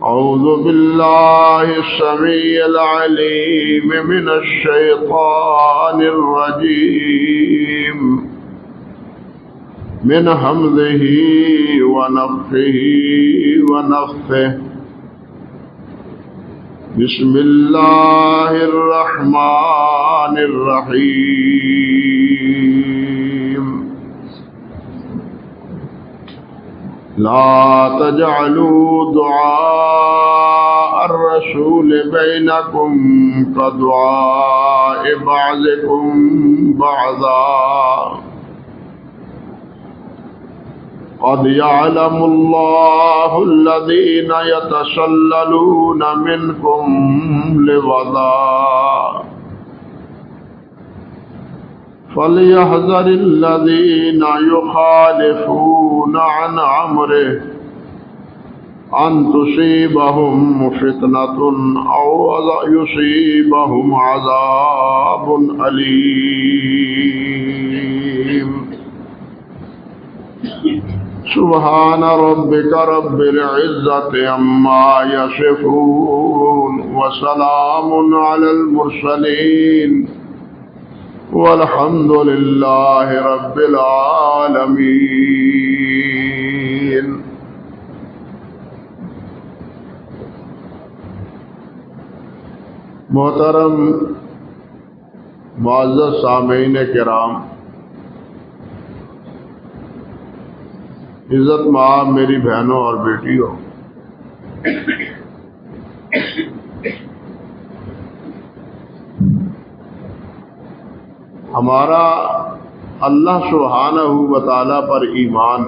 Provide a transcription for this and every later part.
أعوذ بالله السميع العليم من الشيطان الرجيم من همزه ونفخه ونفثه بسم الله الرحمن الرحيم لا تجعلوا دعاء الرسول بينكم كدعاء بعضكم بعضا قد يعلم الله الذين يتسللون منكم لواذا فليحذر الذين يخالفون عن أمره أن تصيبهم فتنة أو يصيبهم عذاب أليم سبحان ربك رب العزة عما يصفون وسلام على المرسلين والحمد لله رب العالمين. محترم معزز سامعین کرام، عزت ماں میری بہنوں اور بیٹیوں، ہمارا اللہ سبحانہ و تعالی پر ایمان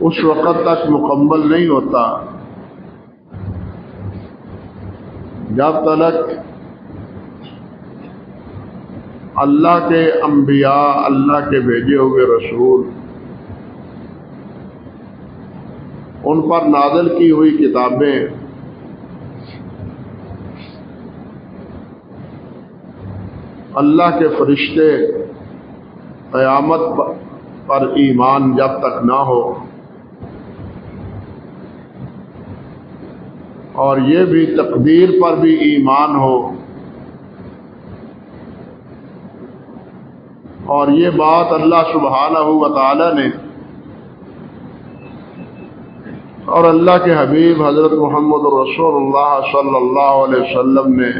اس وقت تک مکمل نہیں ہوتا جب تک اللہ کے انبیاء، اللہ کے بھیجے ہوئے رسول، ان پر نازل کی ہوئی کتابیں اللہ کے فرشتے، قیامت پر ایمان جب تک نہ ہو، اور یہ بھی تقدیر پر بھی ایمان ہو، اور یہ بات اللہ سبحانہ و تعالی نے اور اللہ کے حبیب حضرت محمد رسول اللہ صلی اللہ علیہ وسلم نے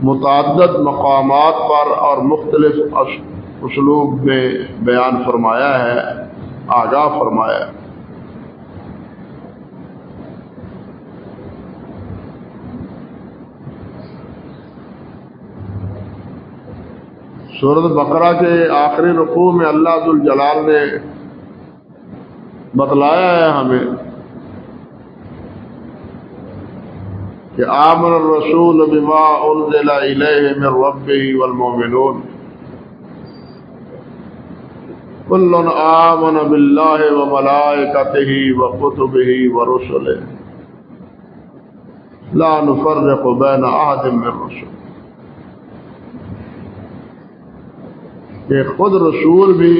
متعدد مقامات پر اور مختلف اسلوب میں بیان فرمایا ہے، آگاہ فرمایا ہے۔ سورۃ بقرہ کے آخری رکوع میں اللہ ذوالجلال نے بتلایا ہے ہمیں کہ آمن الرسول بما انزل الیہ من ربہ والمؤمنون کل آمن باللہ وملائکتہ وکتبہ ورسلہ لا نفرق بین احد من رسل، کہ خود رسول بھی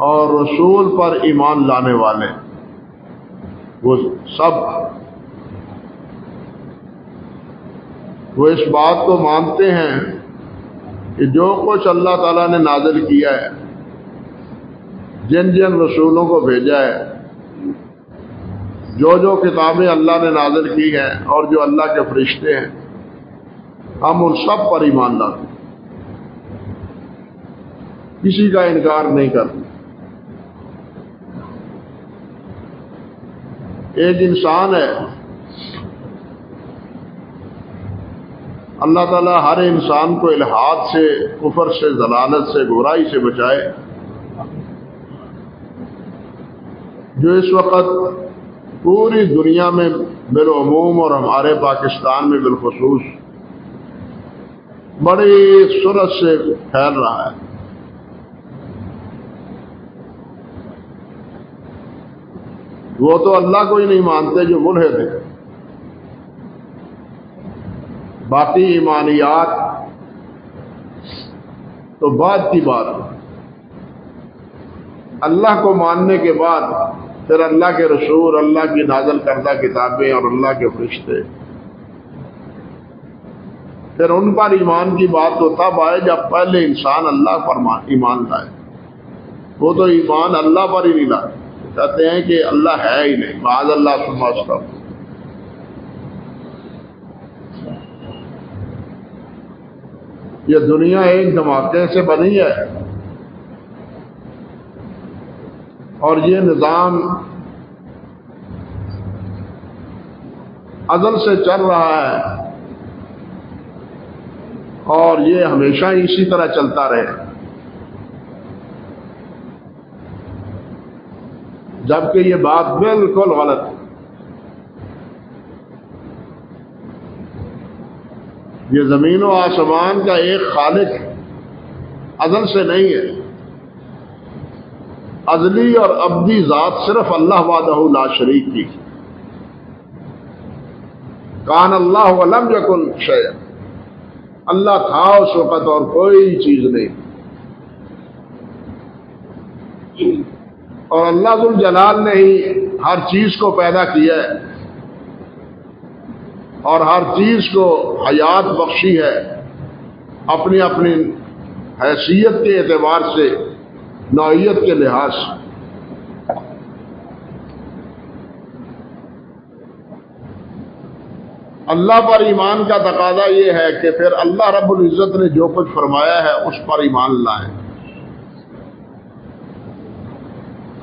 اور رسول پر ایمان لانے والے وہ سب وہ اس بات کو مانتے ہیں کہ جو کچھ اللہ تعالیٰ نے نازل کیا ہے، جن جن رسولوں کو بھیجا ہے، جو جو کتابیں اللہ نے نازل کی ہیں اور جو اللہ کے فرشتے ہیں، ہم ان سب پر ایمان لاتے ہیں، کسی کا انکار نہیں کرتے۔ ایک انسان ہے، اللہ تعالیٰ ہر انسان کو الحاد سے، کفر سے، ضلالت سے، گمراہی سے بچائے۔ جو اس وقت پوری دنیا میں بالعموم اور ہمارے پاکستان میں بالخصوص بڑی سرعت سے پھیل رہا ہے، وہ تو اللہ کو ہی نہیں مانتے جو ملحد ہیں، باقی ایمانیات تو بعد کی بات ہے۔ اللہ کو ماننے کے بعد پھر اللہ کے رسول، اللہ کی نازل کردہ کتابیں اور اللہ کے فرشتے، پھر ان پر ایمان کی بات تو تب آئے جب پہلے انسان اللہ پر ایمان لائے۔ وہ تو ایمان اللہ پر ہی نہیں لائے، کہتے ہیں کہ اللہ ہے ہی نہیں، معاذ اللہ ثم استغفر۔ یہ دنیا ایک دھماکے سے بنی ہے اور یہ نظام ازل سے چل رہا ہے اور یہ ہمیشہ ہی اسی طرح چلتا رہے، جبکہ یہ بات بالکل غلط ہے۔ یہ زمین و آسمان کا ایک خالق ہے، ازل سے نہیں ہے۔ ازلی اور ابدی ذات صرف اللہ وحدہ لا شریک کی۔ کان اللہ ولم یکن شیء، اللہ تھا اس وقت اور کوئی چیز نہیں، اور اللہ ذوالجلال نے ہی ہر چیز کو پیدا کیا ہے اور ہر چیز کو حیات بخشی ہے، اپنی اپنی حیثیت کے اعتبار سے، نوعیت کے لحاظ سے۔ اللہ پر ایمان کا تقاضا یہ ہے کہ پھر اللہ رب العزت نے جو کچھ فرمایا ہے اس پر ایمان لائیں،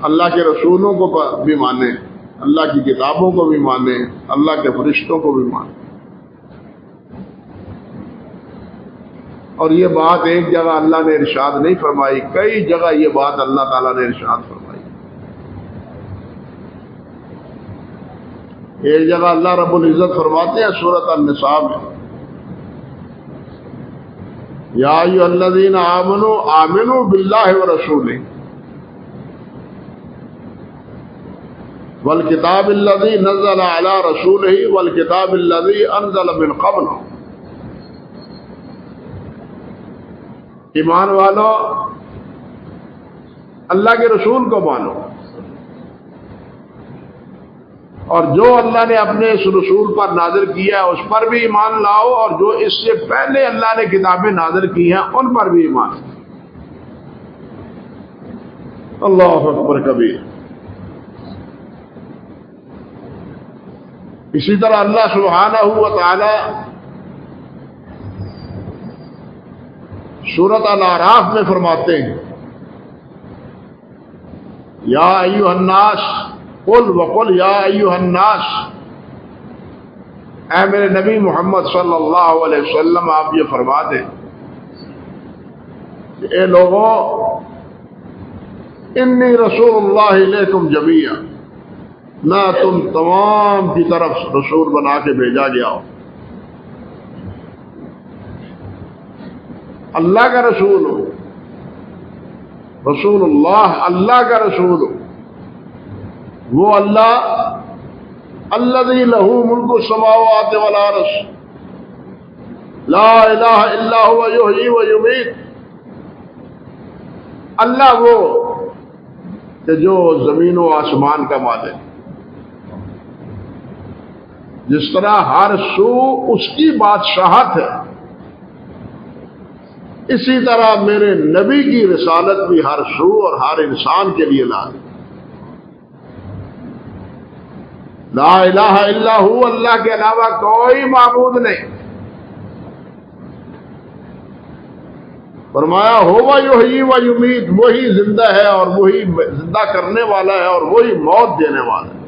اللہ کے رسولوں کو بھی مانیں، اللہ کی کتابوں کو بھی مانیں، اللہ کے فرشتوں کو بھی مانیں۔ اور یہ بات ایک جگہ اللہ نے ارشاد نہیں فرمائی، کئی جگہ یہ بات اللہ تعالیٰ نے ارشاد فرمائی۔ ایک جگہ اللہ رب العزت فرماتے ہیں سورۃ النساء میں، یا ایھا الذین آمنوا آمنوا باللہ ورسولہ والکتاب الذی نزل علی رسولہ والکتاب الذی انزل من قبل۔ ایمان والو اللہ کے رسول کو مانو، اور جو اللہ نے اپنے اس رسول پر نازل کیا ہے اس پر بھی ایمان لاؤ، اور جو اس سے پہلے اللہ نے کتابیں نازل کی ہیں ان پر بھی ایمان۔ اللہ اکبر کبیر۔ اسی طرح اللہ سبحانہ و تعالی سورۃ الاعراف میں فرماتے ہیں، یا ایھا الناس قل وقل یا ایھا الناس، اے میرے نبی محمد صلی اللہ علیہ وسلم آپ یہ فرما دیں کہ اے لوگوں، انی رسول اللہ الیکم جمیعا، میں تم تمام کی طرف رسول بنا کے بھیجا گیا ہوں۔ اللہ کا رسول ہو، رسول اللہ اللہ کا رسول ہو، وہ اللہ الذی لہ ملک السماوات والارض لا الہ الا هو یحیی و یمیت، اللہ وہ کہ جو زمین و آسمان کا مالک، جس طرح ہر سو اس کی بادشاہت ہے، اسی طرح میرے نبی کی رسالت بھی ہر سو اور ہر انسان کے لیے لازم۔ لا الہ الا ہو، اللہ کے علاوہ کوئی معبود نہیں۔ فرمایا ہوا یحیی و یمیت، وہی زندہ ہے اور وہی زندہ کرنے والا ہے اور وہی موت دینے والا ہے۔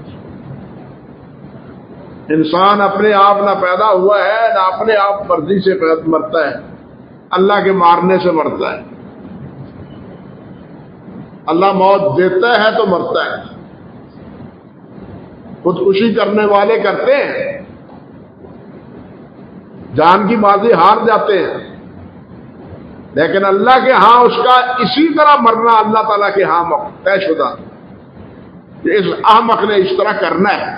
انسان اپنے آپ نہ پیدا ہوا ہے نہ اپنے آپ مرضی سے مرتا ہے، اللہ کے مارنے سے مرتا ہے۔ اللہ موت دیتا ہے تو مرتا ہے۔ خودکشی کرنے والے کرتے ہیں، جان کی بازی ہار جاتے ہیں، لیکن اللہ کے ہاں اس کا اسی طرح مرنا اللہ تعالیٰ کے ہاں طے شدہ کہ اس احمق نے اس طرح کرنا ہے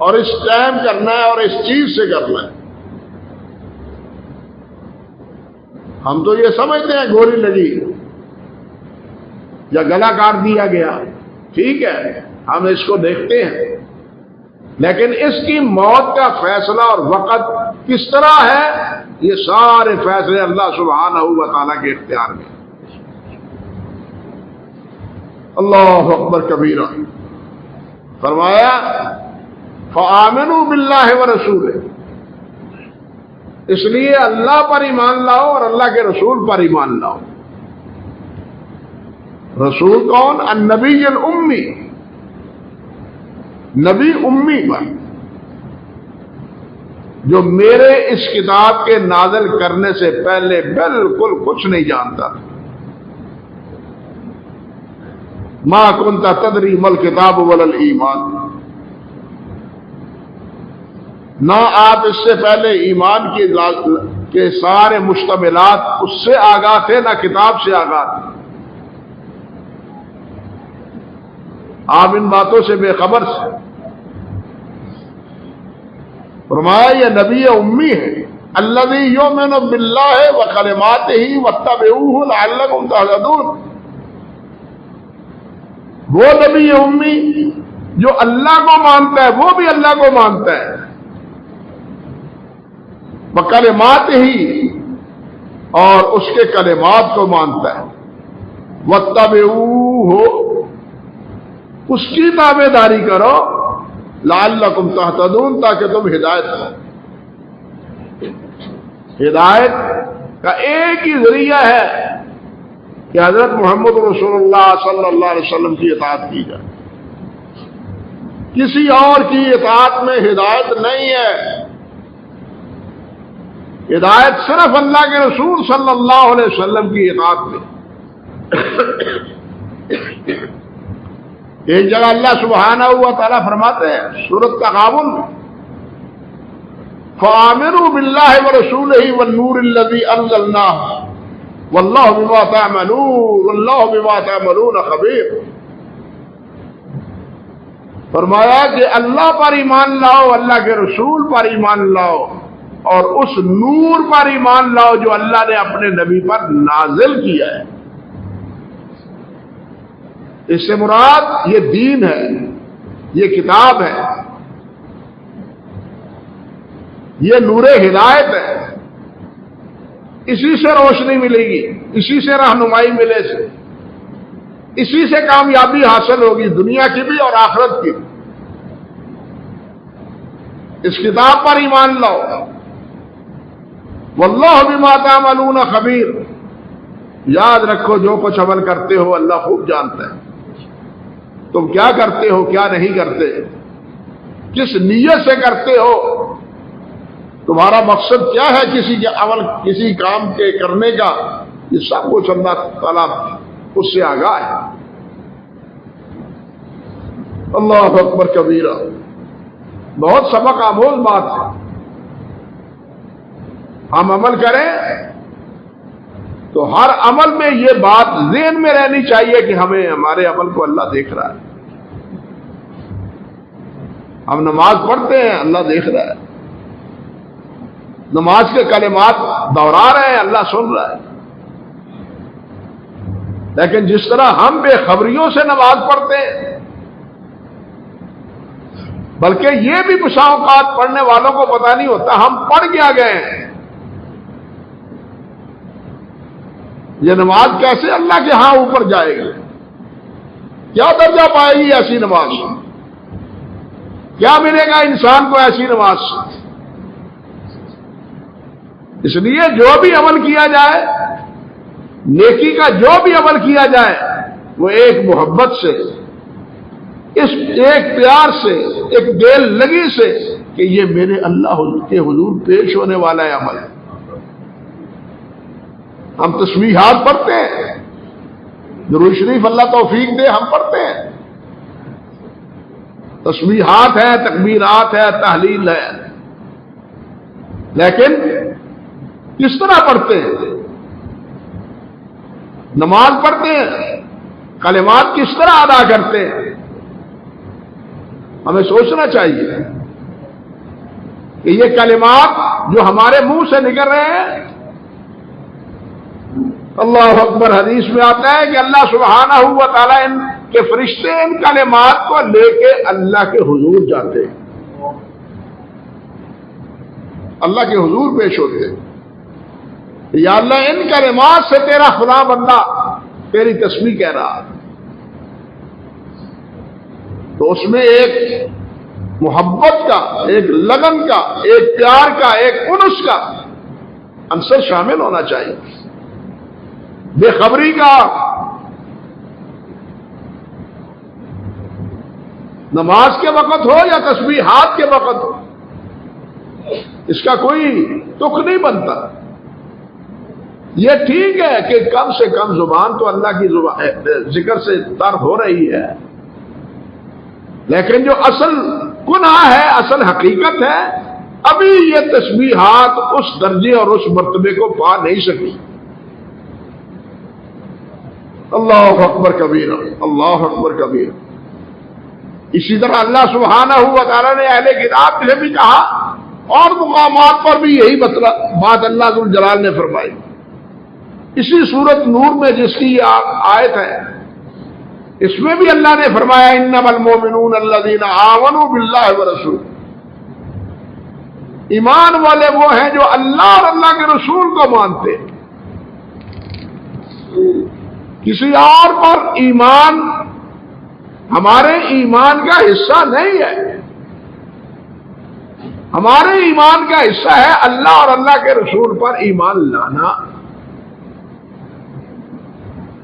اور اس ٹائم کرنا ہے اور اس چیز سے کرنا ہے۔ ہم تو یہ سمجھتے ہیں گولی لگی، یا گلا کاٹ دیا گیا، ٹھیک ہے ہم اس کو دیکھتے ہیں، لیکن اس کی موت کا فیصلہ اور وقت کس طرح ہے، یہ سارے فیصلے اللہ سبحانہ و تعالیٰ کے اختیار میں۔ اللہ اکبر کبیرہ۔ فرمایا فآمنوا باللہ ورسولہ، اس لیے اللہ پر ایمان لاؤ اور اللہ کے رسول پر ایمان لاؤ۔ رسول کون؟ النبی الامی، نبی امی پر، جو میرے اس کتاب کے نازل کرنے سے پہلے بالکل کچھ نہیں جانتا تھا۔ ما کنت تدری ما الکتاب ولا الایمان، نہ آپ اس سے پہلے ایمان کے سارے مشتملات اس سے آگاہ تھے، نہ کتاب سے آگاہ تھے، آپ ان باتوں سے بے خبر سے۔ فرمایا یہ نبی امی ہے، الذی یؤمن باللہ وکلماتہ واتبعوہ لعلکم تہتدون، وہ نبی امی جو اللہ کو مانتا ہے، وہ بھی اللہ کو مانتا ہے، وکلماتہ اور اس کے کلمات کو مانتا ہے، واتبعوہ اس کی تابع داری کرو، لعلکم تہتدون تاکہ تم ہدایت ہو۔ ہدایت کا ایک ہی ذریعہ ہے کہ حضرت محمد رسول اللہ صلی اللہ علیہ وسلم کی اطاعت کی جائے، کسی اور کی اطاعت میں ہدایت نہیں ہے، ہدایت صرف اللہ کے رسول صلی اللہ علیہ وسلم کی اطاعت میں۔ ایک جگہ اللہ سبحانہ و تعالیٰ فرماتے ہیں سورۃ تغابن میں، فآمنوا باللہ ورسولہ والنور الذی انزلنا واللہ بما تعملون خبیر۔ فرمایا کہ اللہ پر ایمان لاؤ، اللہ کے رسول پر ایمان لاؤ، اور اس نور پر ایمان لاؤ جو اللہ نے اپنے نبی پر نازل کیا ہے۔ اس سے مراد یہ دین ہے، یہ کتاب ہے، یہ نور ہدایت ہے، اسی سے روشنی ملے گی، اسی سے رہنمائی ملے سے، اسی سے کامیابی حاصل ہوگی، دنیا کی بھی اور آخرت کی بھی۔ اس کتاب پر ایمان لاؤ، واللہ بما تعملون خبیر، یاد رکھو جو کچھ عمل کرتے ہو اللہ خوب جانتا ہے، تم کیا کرتے ہو کیا نہیں کرتے، کس نیت سے کرتے ہو، تمہارا مقصد کیا ہے کسی کے عمل کسی کام کے کرنے کا، یہ سب کچھ اللہ تعالیٰ اس سے آگاہ ہے۔ اللہ اکبر کبیرہ، بہت سبق آموز بات ہے۔ ہم عمل کریں تو ہر عمل میں یہ بات ذہن میں رہنی چاہیے کہ ہمیں ہمارے عمل کو اللہ دیکھ رہا ہے۔ ہم نماز پڑھتے ہیں اللہ دیکھ رہا ہے، نماز کے کلمات دوہرا رہے ہیں اللہ سن رہا ہے، لیکن جس طرح ہم بے خبریوں سے نماز پڑھتے ہیں، بلکہ یہ بھی بسا اوقات پڑھنے والوں کو پتہ نہیں ہوتا ہم پڑھ کیا گئے ہیں، یہ نماز کیسے اللہ کے ہاں اوپر جائے گی، کیا درجہ پائے گی ایسی نماز، کیا ملے گا انسان کو ایسی نماز سے۔ اس لیے جو بھی عمل کیا جائے، نیکی کا جو بھی عمل کیا جائے، وہ ایک محبت سے، اس ایک پیار سے، ایک دل لگی سے کہ یہ میرے اللہ کے حضور پیش ہونے والا ہے عمل۔ ہم تسبیحات پڑھتے ہیں، درود شریف اللہ توفیق دے ہم پڑھتے ہیں، تسبیحات ہے، تکبیرات ہے، تحلیل ہے، لیکن کس طرح پڑھتے ہیں؟ نماز پڑھتے ہیں، کلمات کس طرح ادا کرتے ہیں؟ ہمیں سوچنا چاہیے کہ یہ کلمات جو ہمارے منہ سے نکل رہے ہیں، اللہ اکبر. حدیث میں آتا ہے کہ اللہ سبحانہ و تعالیٰ ان کے فرشتے ان کلمات کو لے کے اللہ کے حضور جاتے ہیں, اللہ کے حضور پیش ہوتے ہیں. یا اللہ ان کلمات سے تیرا خدا بندہ تیری تسبیح کہہ رہا, تو اس میں ایک محبت کا, ایک لگن کا, ایک پیار کا, ایک انس کا عنصر شامل ہونا چاہیے. بے خبری کا, نماز کے وقت ہو یا تسبیحات کے وقت ہو, اس کا کوئی تک نہیں بنتا. یہ ٹھیک ہے کہ کم سے کم زبان تو اللہ کی ذکر سے تر ہو رہی ہے, لیکن جو اصل گناہ ہے, اصل حقیقت ہے, ابھی یہ تسبیحات اس درجے اور اس مرتبے کو پا نہیں سکی. اللہ اکبر کبیر, اللہ اکبر کبیر. اسی طرح اللہ سبحانہ و تعالیٰ نے اہل کتاب سے بھی کہا, اور مقامات پر بھی یہی بات اللہ ذو الجلال نے فرمائی. اسی سورت نور میں جس کی یہ آیت ہے, اس میں بھی اللہ نے فرمایا انما المؤمنون الذین آمنوا باللہ ورسولہ. ایمان والے وہ ہیں جو اللہ اور اللہ کے رسول کو مانتے ہیں. کسی اور پر ایمان ہمارے ایمان کا حصہ نہیں ہے. ہمارے ایمان کا حصہ ہے اللہ اور اللہ کے رسول پر ایمان لانا.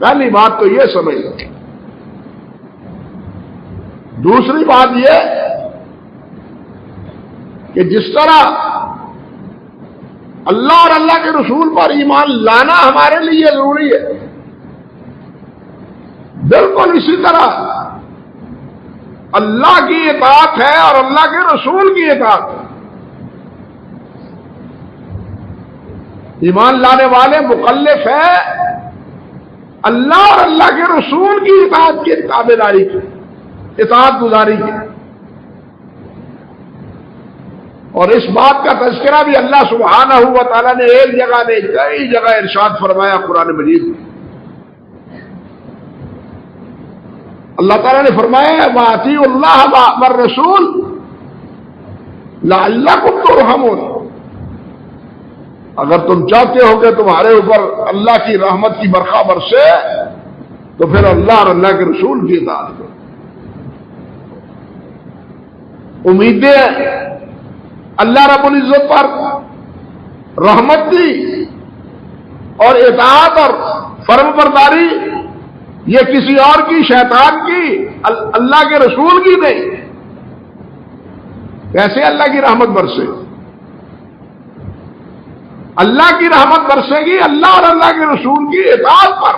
پہلی بات تو یہ سمجھ لو. دوسری بات یہ کہ جس طرح اللہ اور اللہ کے رسول پر ایمان لانا ہمارے لیے ضروری ہے, بالکل اسی طرح اللہ کی اطاعت ہے اور اللہ کے رسول کی اطاعت ہے. ایمان لانے والے مکلف ہے اللہ اور اللہ کے رسول کی اطاعت کی تابعداری کی, اطاعت گزاری کی. اور اس بات کا تذکرہ بھی اللہ سبحانہ و تعالیٰ نے ایک جگہ نے کئی جگہ ارشاد فرمایا قرآن مجید میں. اللہ تعالیٰ نے فرمایا وَأَطِیعُوا اللَّهَ وَالرَّسُولَ لَعَلَّکُمْ تُرْحَمُونَ. اگر تم چاہتے ہو کہ تمہارے اوپر اللہ کی رحمت کی برخا برسے تو پھر اللہ اور اللہ کے رسول کی اطاعت کرو. امیدیں اللہ رب العزت پر رحمت کی اور اطاعت اور فرم برداری یہ کسی اور کی, شیطان کی, اللہ کے رسول کی نہیں. کیسے اللہ کی رحمت برسے؟ اللہ کی رحمت برسے گی اللہ اور اللہ کے رسول کی اطاعت پر.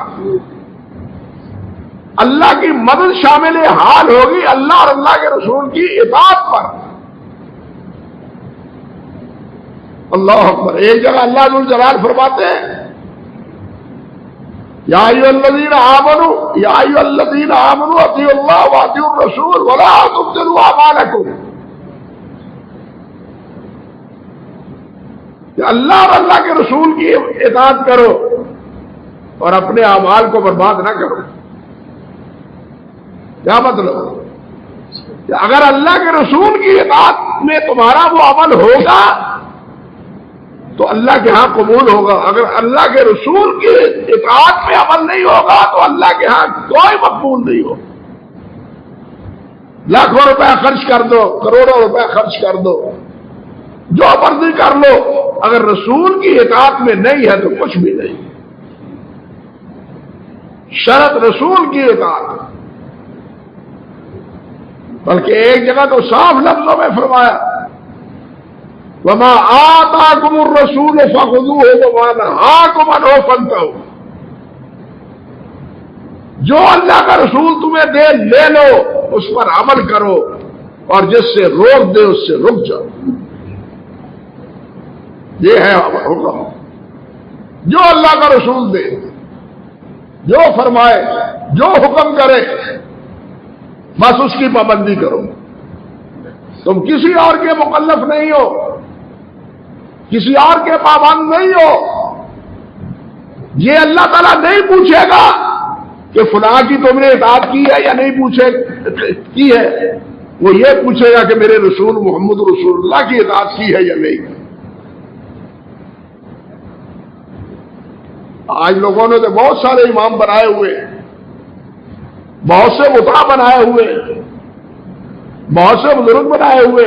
اللہ کی مدد شامل حال ہوگی اللہ اور اللہ کے رسول کی اطاعت پر. اللہ اکبر. ایک جگہ اللہ ذو الجلال فرماتے ہیں یا ایھا الذین آمنوا اطیعوا اللہ واطیعوا الرسول ولا تبطلوا اعمالکم. کہ اللہ اور اللہ کے رسول کی اطاعت کرو اور اپنے اعمال کو برباد نہ کرو. کیا مطلب؟ کہ اگر اللہ کے رسول کی اطاعت میں تمہارا وہ عمل ہوگا تو اللہ کے ہاں قبول ہوگا. اگر اللہ کے رسول کی اطاعت میں عمل نہیں ہوگا تو اللہ کے ہاں کوئی مقبول نہیں ہوگا. لاکھوں روپے خرچ کر دو, کروڑوں روپے خرچ کر دو, جو مرضی کر لو, اگر رسول کی اطاعت میں نہیں ہے تو کچھ بھی نہیں. شرط رسول کی اطاعت. بلکہ ایک جگہ تو صاف لفظوں میں فرمایا وما آتاکم الرسول فخذوہ وما نہاکم عنہ فانتہوا. جو اللہ کا رسول تمہیں دے لے لو, اس پر عمل کرو, اور جس سے روک دے اس سے رک جاؤ. یہ ہے حکم. جو اللہ کا رسول دے, جو فرمائے, جو حکم کرے, بس اس کی پابندی کرو. تم کسی اور کے مکلف نہیں ہو, کسی اور کے پابند نہیں ہو. یہ اللہ تعالیٰ نہیں پوچھے گا کہ فلاں کی تم نے اطاعت کی ہے یا نہیں کی ہے، وہ یہ پوچھے گا کہ میرے رسول محمد رسول اللہ کی اطاعت کی ہے یا نہیں۔ آج لوگوں نے تو بہت سارے امام بنائے ہوئے، بہت سے مطاع بنائے ہوئے، بہت سے بزرگ بنائے ہوئے،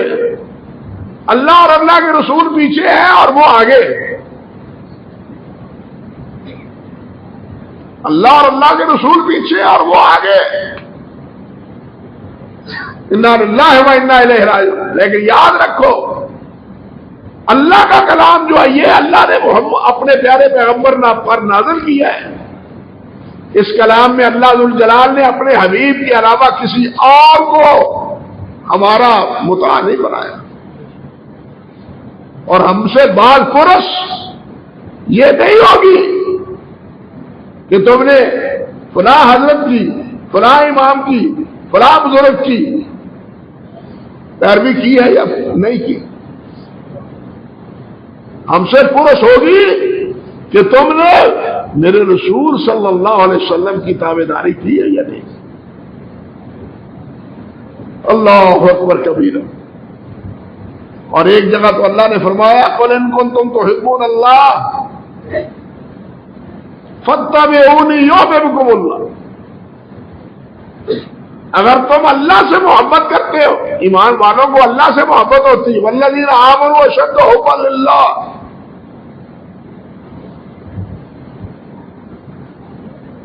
اللہ اور اللہ کے رسول پیچھے ہیں اور وہ آگے، اللہ اور اللہ کے رسول پیچھے اور وہ آگے، انا للہ و انا الیہ راجعون۔ لیکن یاد رکھو اللہ کا کلام جو ہے یہ اللہ نے اپنے پیارے پیغمبر پر نازل کیا ہے۔ اس کلام میں اللہ ذوالجلال نے اپنے حبیب کے علاوہ کسی اور کو ہمارا مطاع نہیں بنایا، اور ہم سے بعض پرس یہ نہیں ہوگی کہ تم نے فلاں حضرت کی، فلاں امام کی، فلاں بزرگ کی پیروی کی ہے یا نہیں کی۔ ہم سے پرس ہوگی کہ تم نے میرے رسول صلی اللہ علیہ وسلم کی تابعداری کی ہے یا نہیں۔ اللہ اکبر کبیرہ۔ اور ایک جگہ تو اللہ نے فرمایا قل ان کنتم تحبون اللہ فاتبعونی یحببکم اللہ۔ اگر تم اللہ سے محبت کرتے ہو، ایمان والوں کو اللہ سے محبت ہوتی ہے، والذین آمنوا اشد حبا للہ،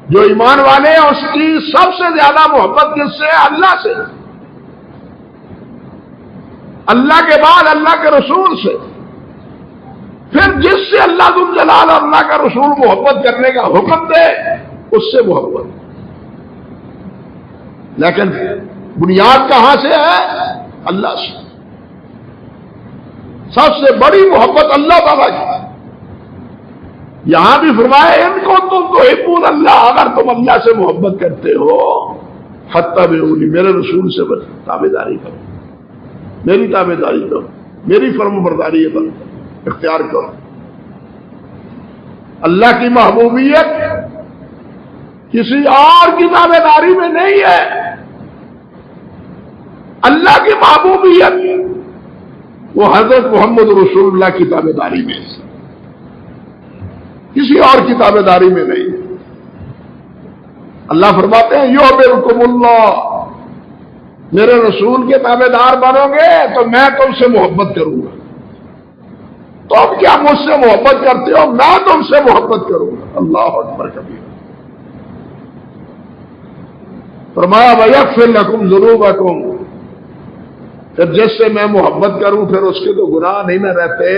جو ایمان والے ہیں اس کی سب سے زیادہ محبت کس سے ہے؟ اللہ سے، اللہ کے بعد اللہ کے رسول سے، پھر جس سے اللہ ذوالجلال اور اللہ کا رسول محبت کرنے کا حکم دے اس سے محبت۔ لیکن بنیاد کہاں سے ہے؟ اللہ سے۔ سب سے بڑی محبت اللہ تعالیٰ کی۔ یہاں بھی فرمایا ان کو تم تحبون اللہ، اگر تم اللہ سے محبت کرتے ہو فاتبعونی، میرے رسول سے بس تابعداری کرو، میری تابعداری کرو، میری فرم برداری اختیار کرو۔ اللہ کی محبوبیت کسی اور کی تابعداری میں نہیں ہے، اللہ کی محبوبیت وہ حضرت محمد رسول اللہ کی تابعداری میں، کسی اور کی تابعداری میں نہیں۔ اللہ فرماتے ہیں یحببکم اللہ، میرے رسول کے تابعدار بنو گے تو میں تم سے محبت کروں گا۔ تم کیا مجھ سے محبت کرتے ہو؟ میں تم سے محبت کروں گا۔ اللہ اکبر کبیر۔ فرمایا وَيَغْفِرْ لَكُمْ ذُنُوبَكُمْ، پھر جس سے میں محبت کروں پھر اس کے تو گناہ نہیں نہ رہتے،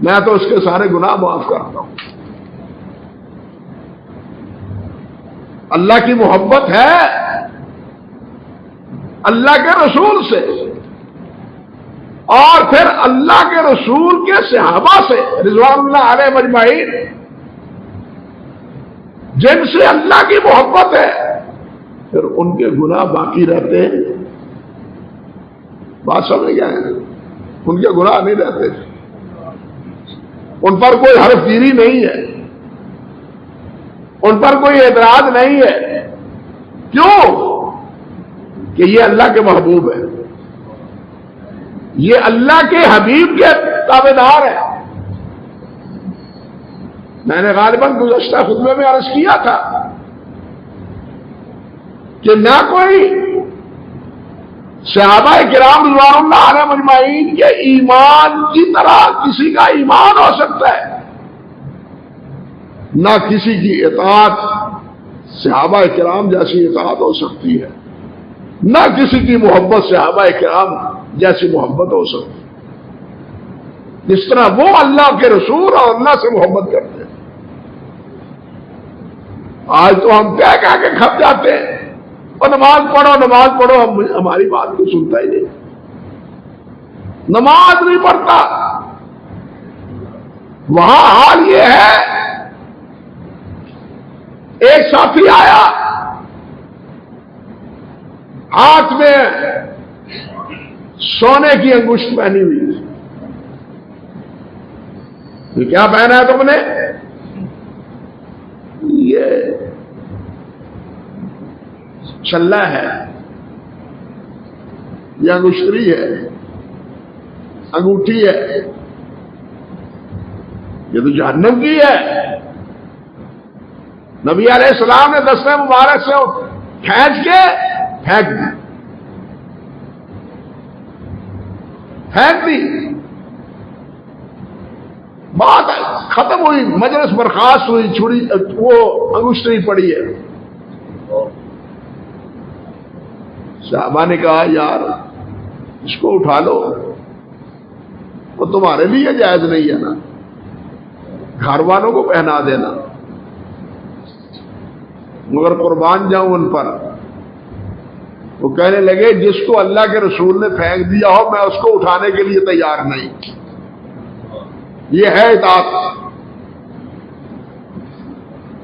میں تو اس کے سارے گناہ معاف کرتا ہوں۔ اللہ کی محبت ہے اللہ کے رسول سے، اور پھر اللہ کے رسول کے صحابہ سے رضوان اللہ علیہ مجمعین، جن سے اللہ کی محبت ہے، پھر ان کے گناہ باقی رہتے ہیں۔ بات سمجھ گئے ہیں؟ ان کے گناہ نہیں رہتے، ان پر کوئی حرف گیری نہیں ہے، ان پر کوئی اعتراض نہیں ہے۔ کیوں؟ کہ یہ اللہ کے محبوب ہے، یہ اللہ کے حبیب کے تابعدار ہیں۔ میں نے غالباً گزشتہ خطبے میں عرض کیا تھا کہ نہ کوئی صحابہ کرام رضوان اللہ علیہ مجمعین کے ایمان کی طرح کسی کا ایمان ہو سکتا ہے، نہ کسی کی اطاعت صحابہ کرام جیسی اطاعت ہو سکتی ہے، نہ کسی کی محبت صحابہ کرام جیسی محبت ہو سکتی ہے، جس طرح وہ اللہ کے رسول اور اللہ سے محبت کرتے ہیں۔ آج تو ہم کہہ کے کھپ جاتے ہیں اور نماز پڑھو، ہماری بات کو سنتا ہی نہیں، نماز نہیں پڑھتا۔ وہاں حال یہ ہے، ایک ساتھی آیا، ہاتھ میں سونے کی انگشت پہنی ہوئی، یہ کیا پہنا ہے تم نے؟ یہ چھلا ہے، یہ انگشتری ہے، انگوٹھی ہے، یہ تو جہنم کی ہے۔ نبی علیہ السلام نے دستے مبارک سے کھینچ کے پھینک دی، بات ختم ہوئی، مجلس برخاست ہوئی، چھڑی وہ انگشتری پڑی ہے۔ صحابہ نے کہا یار اس کو اٹھا لو، وہ تمہارے لیے جائز نہیں ہے نا، گھر والوں کو پہنا دینا، مگر قربان جاؤں ان پر۔ وہ کہنے لگے جس کو اللہ کے رسول نے پھینک دیا ہو میں اس کو اٹھانے کے لیے تیار نہیں۔ یہ ہے اطاعت،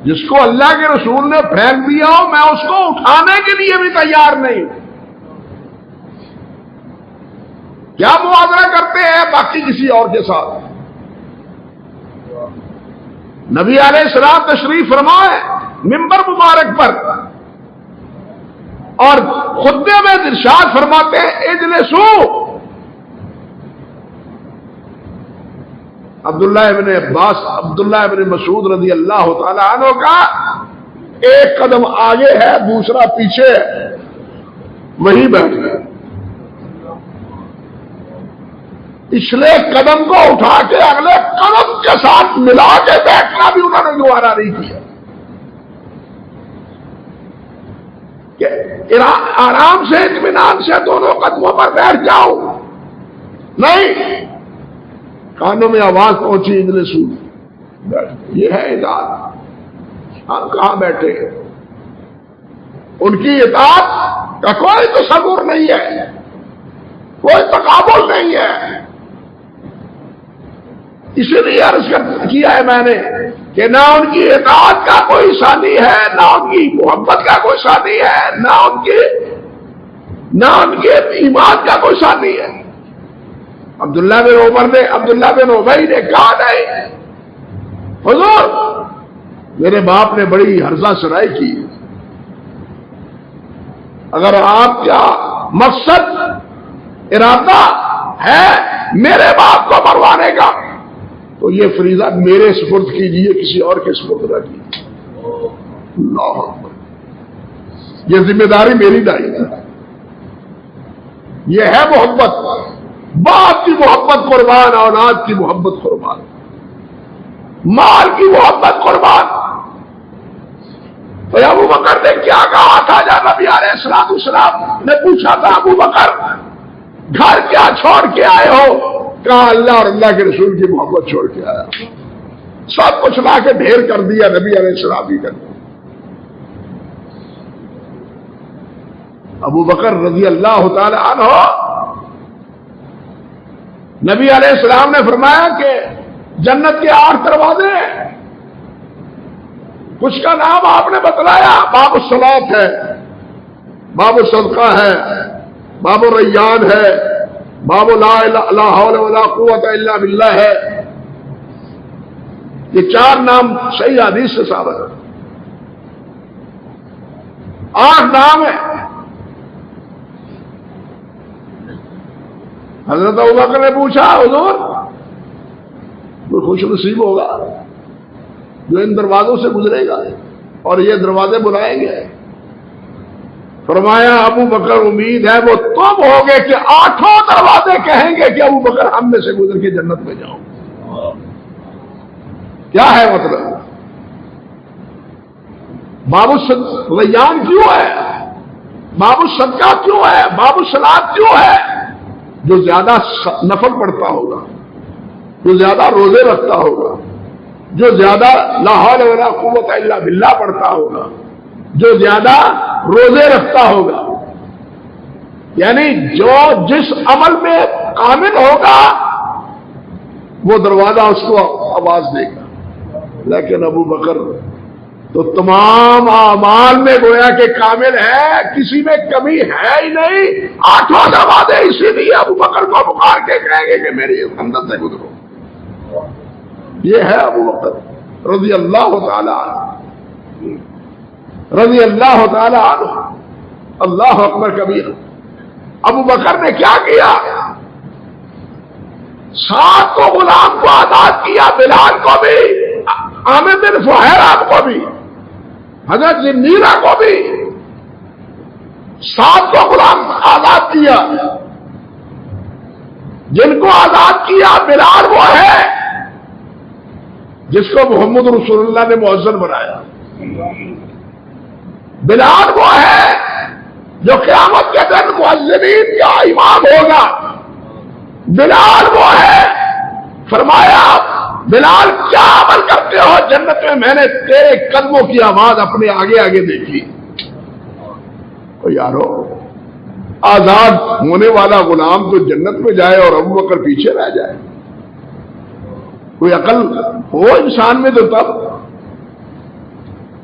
جس کو اللہ کے رسول نے پھینک دیا ہو میں اس کو اٹھانے کے لیے بھی تیار نہیں۔ کیا موازنہ کرتے ہیں باقی کسی اور کے ساتھ؟ نبی علیہ السلام تشریف فرمائے منبر مبارک پر اور خطبے میں ارشاد فرماتے ہیں اجلسو۔ عبداللہ ابن عباس، عبداللہ ابن مسعود رضی اللہ تعالی عنہ کا ایک قدم آگے ہے دوسرا پیچھے ہے، وہی بیٹھ گئے۔ پچھلے قدم کو اٹھا کے اگلے قدم کے ساتھ ملا کے بیٹھنا بھی انہوں نے گوارا نہیں کیا کہ آرام سے اطمینان سے دونوں قدموں پر بیٹھ جاؤ، نہیں، کانوں میں آواز پہنچی اجلسو، یہ ہے اطاعت۔ ہم کہاں بیٹھے؟ ان کی اطاعت کا کوئی تصور نہیں ہے، کوئی تقابل نہیں ہے۔ اسی لیے عرض کیا ہے میں نے کہ نہ ان کی اطاعت کا کوئی ثانی ہے، نہ ان کی محبت کا کوئی ثانی ہے، نہ ان کے ایمان کا کوئی ثانی ہے۔ عبداللہ بن ابی نے کہا نہیں حضور میرے باپ نے بڑی ہرزہ سرائی کی، اگر آپ کا مقصد ارادہ ہے میرے باپ کو مروانے کا تو یہ فریضہ میرے سپرد کیجیے، کسی اور کے سپرد نہ کیجیے۔ اللہ اکبر، یہ ذمہ داری میری نہیں ہے۔ یہ ہے محبت، باپ کی محبت قربان، اولاد کی محبت قربان، مال کی محبت قربان۔ تو ابو بکر نے کیا کہا تھا جب نبی علیہ السلام نے پوچھا تھا ابو بکر گھر کیا چھوڑ کے آئے ہو؟ کہا اللہ اور اللہ کے رسول کی محبت چھوڑ کے آیا۔ سب کچھ لا کے ڈھیر کر دیا نبی علیہ السلام ہی کر دیا۔ ابو بکر رضی اللہ تعالی عنہ، نبی علیہ السلام نے فرمایا کہ جنت کے 8 دروازے، کچھ کا نام آپ نے بتلایا، باب الصلاۃ ہے، باب الصدقہ ہے، باب الریان ہے، باب لا حول ولا قوت الا باللہ ہے۔ یہ 4 نام صحیح حدیث سے ثابت ہے، 8 نام ہے۔ حضرت ابوبکر نے پوچھا حضور کوئی خوش نصیب ہوگا جو ان دروازوں سے گزرے گا اور یہ دروازے بلائیں گے؟ فرمایا ابو بکر امید ہے وہ تم ہوگے کہ 8 دروازے کہیں گے کہ ابو بکر ہم میں سے گزر کے جنت میں جاؤ۔ کیا ہے مطلب؟ باب الریان کیوں ہے؟ باب الصدقہ کیوں ہے؟ باب الصلاۃ کیوں ہے؟ جو زیادہ نفل پڑھتا ہوگا، جو زیادہ روزے رکھتا ہوگا، جو زیادہ لا حول ولا قوت الا باللہ پڑھتا ہوگا، جو زیادہ روزے رکھتا ہوگا، یعنی جو جس عمل میں کامل ہوگا وہ دروازہ اس کو آواز دے گا۔ لیکن ابو بکر تو تمام اعمال میں گویا کہ کامل ہے، کسی میں کمی ہے ہی نہیں، 8 دروازے اسی لیے ابو بکر کو پکار کے کہیں گے کہ میری اندر سے گزرو۔ یہ ہے ابو بکر رضی اللہ تعالی عنہ۔ رضی اللہ تعالی عنہ. اللہ اکبر کبیر. ابو بکر نے کیا کیا؟ 7 کو غلام کو آزاد کیا، بلال کو بھی، عامر بن فہیرہ کو بھی، حضرت زنیرہ کو بھی 7 کو غلام آزاد کیا. جن کو آزاد کیا بلال وہ ہے جس کو محمد رسول اللہ نے مؤذن بنایا. بلال وہ ہے جو قیامت کے دن مؤذنین کا امام ہوگا. بلال وہ ہے، فرمایا بلال کیا عمل کرتے ہو جنت میں نے تیرے قدموں کی آواز اپنے آگے آگے دیکھی. تو یارو آزاد ہونے والا غلام تو جنت میں جائے اور ابو بکر پیچھے رہ جائے. کوئی عقل ہو انسان میں تو تب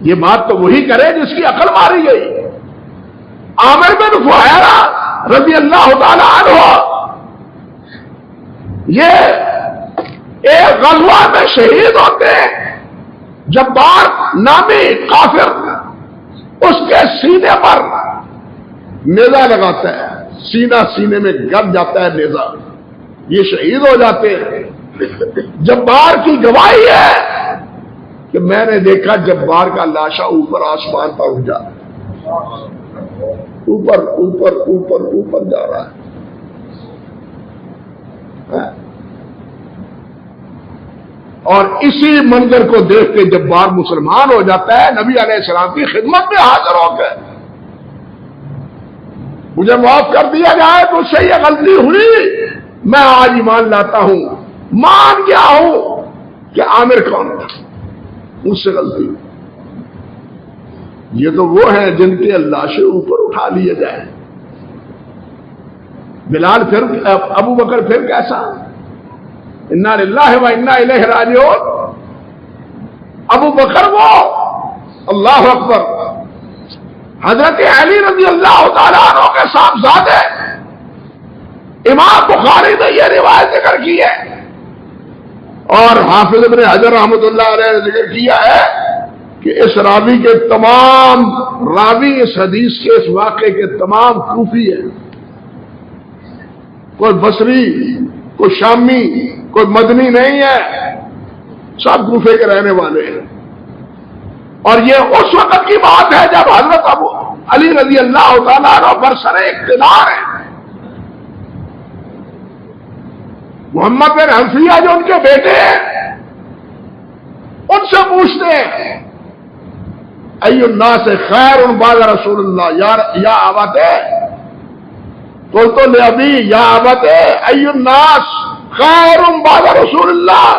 یہ بات تو وہی کرے جس کی عقل ماری گئی. عامر بن فہیرہ رضی اللہ تعالی عنہ یہ ایک غزوہ میں شہید ہوتے ہیں. جبار نامی کافر اس کے سینے پر نیزہ لگاتا ہے، سینے میں گڑ جاتا ہے نیزہ، یہ شہید ہو جاتے ہیں. جبار کی گواہی ہے کہ میں نے دیکھا جبار کا لاشا اوپر آسمان پر اٹھ جا رہا ہے، اوپر اوپر اوپر اوپر جا رہا ہے. اور اسی منظر کو دیکھ کے جبار مسلمان ہو جاتا ہے. نبی علیہ السلام کی خدمت میں حاضر ہو کے مجھے معاف کر دیا جائے تو اس سے یہ غلطی ہوئی، میں آج ایمان لاتا ہوں، مان گیا ہوں کہ عامر کون تھا، مجھ سے غلطی ہوئی. یہ تو وہ ہیں جن کے اللہ سے اوپر اٹھا لیے جائیں. بلال پھر ابو بکر پھر کیسا؟ انا للہ و انا الیہ راجعون. ابو بکر وہ اللہ اکبر حضرت علی رضی اللہ تعالیٰ عنہ کے صاحبزادے. امام بخاری نے یہ روایت ذکر کی ہے اور حافظ ابن حجر رحمۃ اللہ علیہ نے ذکر کیا ہے کہ اس راوی کے تمام راوی اس حدیث کے اس واقعے کے تمام کوفی ہیں. کوئی بصری، کوئی شامی، کوئی مدنی نہیں ہے، سب کوفے کے رہنے والے ہیں. اور یہ اس وقت کی بات ہے جب حضرت ابو علی رضی اللہ تعالیٰ عنہ برسر اقتدار ہے. محمد بن حنفیہ جو ان کے بیٹے ہیں ان سے پوچھتے ہیں ای الناس خیر بعد رسول اللہ یا ابت قلت لابی یا ابت ای الناس خیر بعد رسول اللہ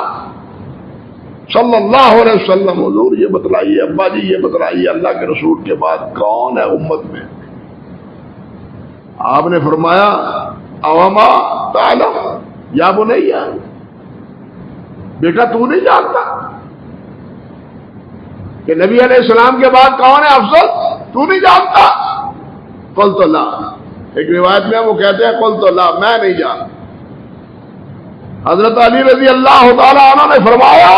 صلی اللہ علیہ وسلم. حضور یہ بتلائیے، ابا جی یہ بتلائیے، اللہ کے رسول کے بعد کون ہے امت میں؟ آپ نے فرمایا اوما تعلم یا بنیا، بیٹا تو نہیں جانتا کہ نبی علیہ السلام کے بعد کون ہے افضل؟ تو نہیں جانتا؟ قلت لا. ایک روایت میں وہ کہتے ہیں قلت لا، میں نہیں جانتا. حضرت علی رضی اللہ تعالی عنہ نے فرمایا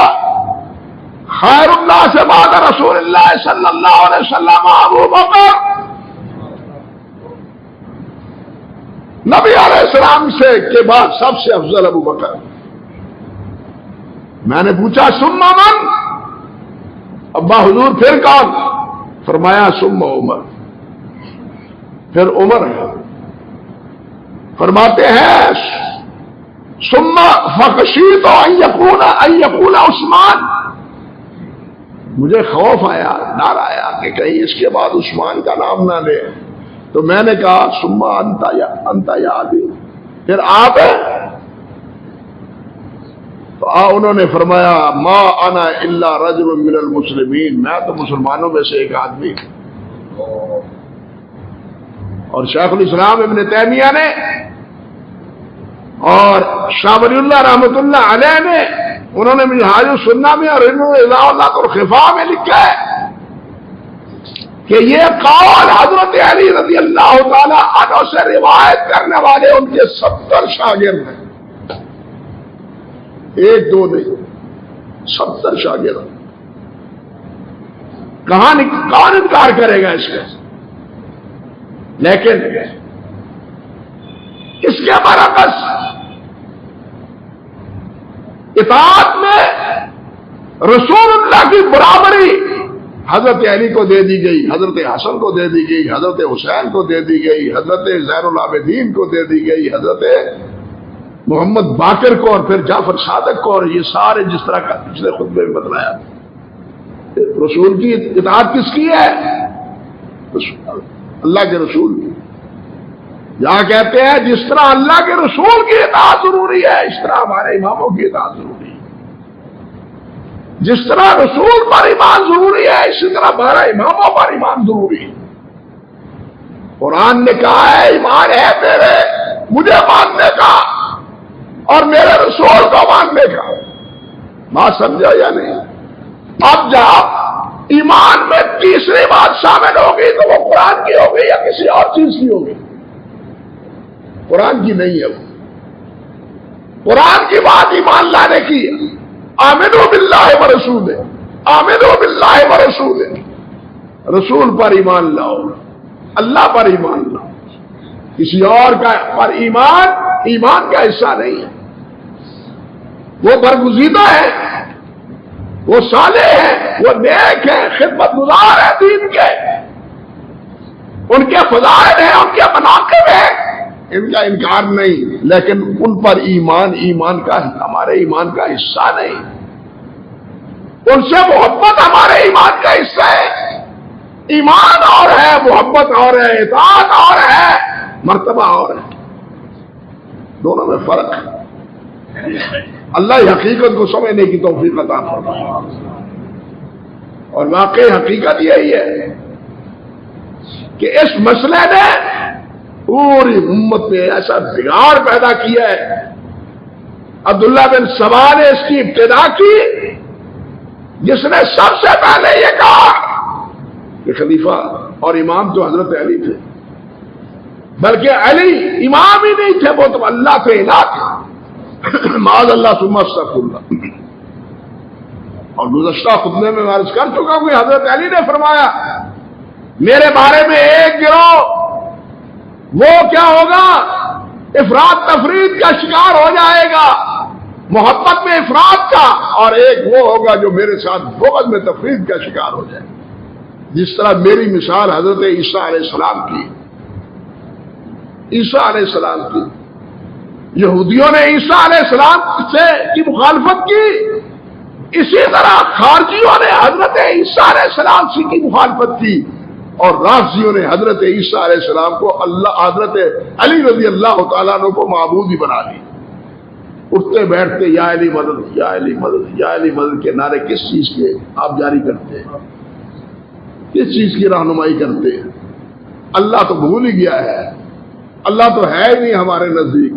خیر اللہ سے بعد رسول اللہ صلی اللہ علیہ وسلم ابو بکر. نبی علیہ السلام سے کے بعد سب سے افضل ابو بکر. میں نے پوچھا ثم من؟ ابا حضور پھر کون؟ فرمایا ثم عمر، پھر عمر ہے. فرماتے ہیں ثم فخشیت ان یکون عثمان. مجھے خوف آیا، ڈر آیا کہ کہیں اس کے بعد عثمان کا نام نہ لے، تو میں نے کہا ثم انت یا ابی، پھر آپ ہیں؟ تو انہوں نے فرمایا ما انا الا رجل من المسلمین، میں تو مسلمانوں میں سے ایک آدمی. اور شیخ الاسلام ابن تیمیہ نے اور شاہ ولی اللہ رحمۃ اللہ علیہ نے انہوں نے منہاج السنہ میں اور اضاءۃ الخفا میں لکھا ہے کہ یہ قول حضرت علی رضی اللہ تعالی عنہ سے روایت کرنے والے ان کے 70 شاگرد ہیں، ایک دو نہیں، 70 شاگرد. کون انکار کرے گا اس کا؟ لیکن اس کے برعکس اطاعت میں رسول اللہ کی برابری حضرت علی کو دے دی گئی، حضرت حسن کو دے دی گئی، حضرت حسین کو دے دی گئی، حضرت زین العابدین کو دے دی گئی، حضرت محمد باقر کو، اور پھر جعفر صادق کو، اور یہ سارے جس طرح کا پچھلے خطبے میں بتلایا۔ رسول کی اطاعت کس کی ہے؟ اللہ کے رسول کی۔ یہاں کہتے ہیں جس طرح اللہ کے رسول کی اطاعت ضروری ہے، اس طرح ہمارے اماموں کی اطاعت ضروری ہے۔ جس طرح رسول پر ایمان ضروری ہے، اسی طرح ہمارا اماموں پر ایمان ضروری ہے۔ قرآن نے کہا ہے ایمان ہے میرے مجھے ماننے کا اور میرے رسول کو ماننے کا۔ بات سمجھا یا نہیں؟ اب جب ایمان میں تیسری بات شامل ہوگی تو وہ قرآن کی ہوگی یا کسی اور چیز کی ہوگی؟ قرآن کی نہیں ہے وہ۔ قرآن کی بات ایمان لانے کی ہے۔ آمنوا باللہ ورسولہ، آمنوا باللہ ورسولہ، رسول پر ایمان لاؤ، اللہ پر ایمان لاؤ، کسی اور کا پر ایمان کا حصہ نہیں ہے۔ وہ برگزیدہ ہے، وہ صالح ہیں، وہ نیک ہیں، خدمت گزار ہیں دین کے، ان کے فضائل ہیں، ان کے مناقب ہیں، ان کا انکار نہیں، لیکن ان پر ایمان کا ہمارے ایمان کا حصہ نہیں۔ ان سے محبت ہمارے ایمان کا حصہ ہے۔ ایمان اور ہے، محبت اور ہے، اطاعت اور ہے، مرتبہ اور ہے، دونوں میں فرق ہے۔ اللہ حقیقت کو سمجھنے کی توفیق عطا فرمائے۔ اور واقعی حقیقت یہی ہے کہ اس مسئلے نے پوری امت میں ایسا بگاڑ پیدا کیا ہے۔ عبداللہ بن سبا نے اس کی ابتدا کی، جس نے سب سے پہلے یہ کہا کہ خلیفہ اور امام تو حضرت علی تھے، بلکہ علی امام ہی نہیں تھے، وہ تو اللہ کے الہ تھے، معاذ اللہ ثم استغفر اللہ۔ اور گزشتہ خطبے میں عرض کر چکا ہوں کہ حضرت علی نے فرمایا میرے بارے میں ایک گروہ وہ کیا ہوگا، افراد تفرید کا شکار ہو جائے گا، محبت میں افراد کا، اور ایک وہ ہوگا جو میرے ساتھ بغض میں تفرید کا شکار ہو جائے گا۔ جس طرح میری مثال حضرت عیسیٰ علیہ السلام کی، عیسیٰ علیہ السلام کی، یہودیوں نے عیسیٰ علیہ السلام سے کی مخالفت کی، اسی طرح خارجیوں نے حضرت عیسیٰ علیہ السلام سے کی مخالفت کی، اور رافضیوں نے حضرت عیسیٰ علیہ السلام کو حضرت علی رضی اللہ تعالیٰ عنہ کو معبود ہی بنا لی۔ اٹھتے بیٹھتے یا علی مدد، یا علی مدد، یا علی مدد کے نعرے کس چیز کے آپ جاری کرتے ہیں؟ کس چیز کی رہنمائی کرتے ہیں؟ اللہ تو بھول ہی گیا ہے، اللہ تو ہے ہی نہیں ہمارے نزدیک۔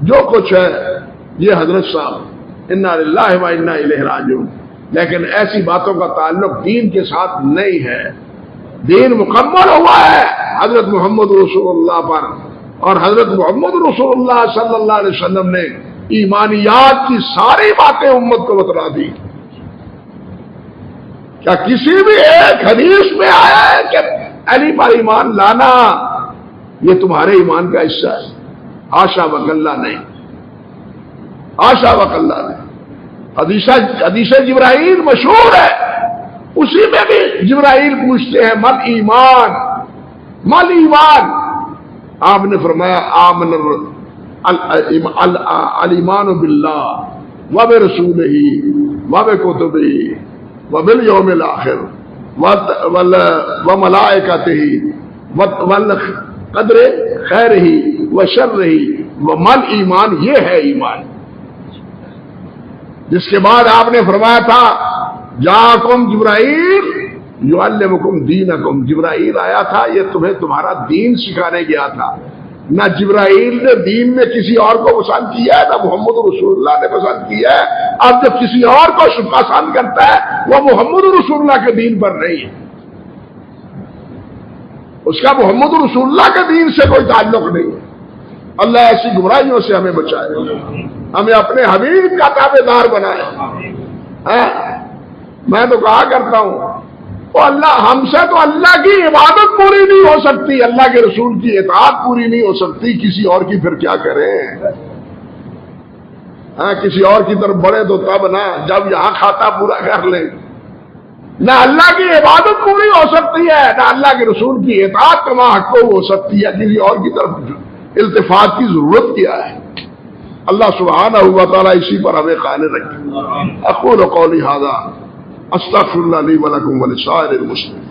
جو کچھ ہے یہ حضرت صاحب انا للہ و انا الیہ راجعون، لیکن ایسی باتوں کا تعلق دین کے ساتھ نہیں ہے۔ دین مکمل ہوا ہے حضرت محمد رسول اللہ پر، اور حضرت محمد رسول اللہ صلی اللہ علیہ وسلم نے ایمانیات کی ساری باتیں امت کو بتلا دی۔ کیا کسی بھی ایک حدیث میں آیا ہے کہ علی پر ایمان لانا یہ تمہارے ایمان کا حصہ ہے؟ حاشا وکلا نہیں، حاشا وکلا نہیں۔ حدیث جبرائیل مشہور ہے، اسی میں بھی جبرائیل پوچھتے ہیں مل ایمان، مل ایمان؟ آپ نے فرمایا آمن الایمان باللہ وبرسولہ وبکتبہ وبالیوم الاخر وملائکتہ والقدر خیرہ وشرہ ومل ایمان، یہ ہے ایمان۔ جس کے بعد آپ نے فرمایا تھا جاءکم جبرائیل یعلمکم دینکم، جبرائیل آیا تھا یہ تمہیں تمہارا دین سکھانے گیا تھا۔ نہ جبرائیل نے دین میں کسی اور کو پسند کیا ہے، نہ محمد رسول اللہ نے پسند کیا ہے۔ اب جب کسی اور کو پسند کرتا ہے وہ محمد رسول اللہ کے دین پر نہیں ہے، اس کا محمد رسول اللہ کے دین سے کوئی تعلق نہیں ہے۔ اللہ ایسی گمراہیوں سے ہمیں بچائے، ہمیں اپنے حبیب کا تابع دار بنائے۔ میں تو کہا کرتا ہوں وہ اللہ ہم سے تو اللہ کی عبادت پوری نہیں ہو سکتی، اللہ کے رسول کی اطاعت پوری نہیں ہو سکتی، کسی اور کی پھر کیا کریں؟ ہاں کسی اور کی طرف بڑھے تو تب نہ، جب یہاں کھاتا پورا کر لیں۔ نہ اللہ کی عبادت پوری ہو سکتی ہے، نہ اللہ کے رسول کی اطاعت کما حق ہو سکتی ہے، کسی اور کی طرف التفات کی ضرورت کیا ہے؟ اللہ سبحانہ و تعالیٰ اسی پر ہمیں قائم رکھے۔ اقول قولی ھذا استغفر اللہ لی ولکم ولسائر المسلمین۔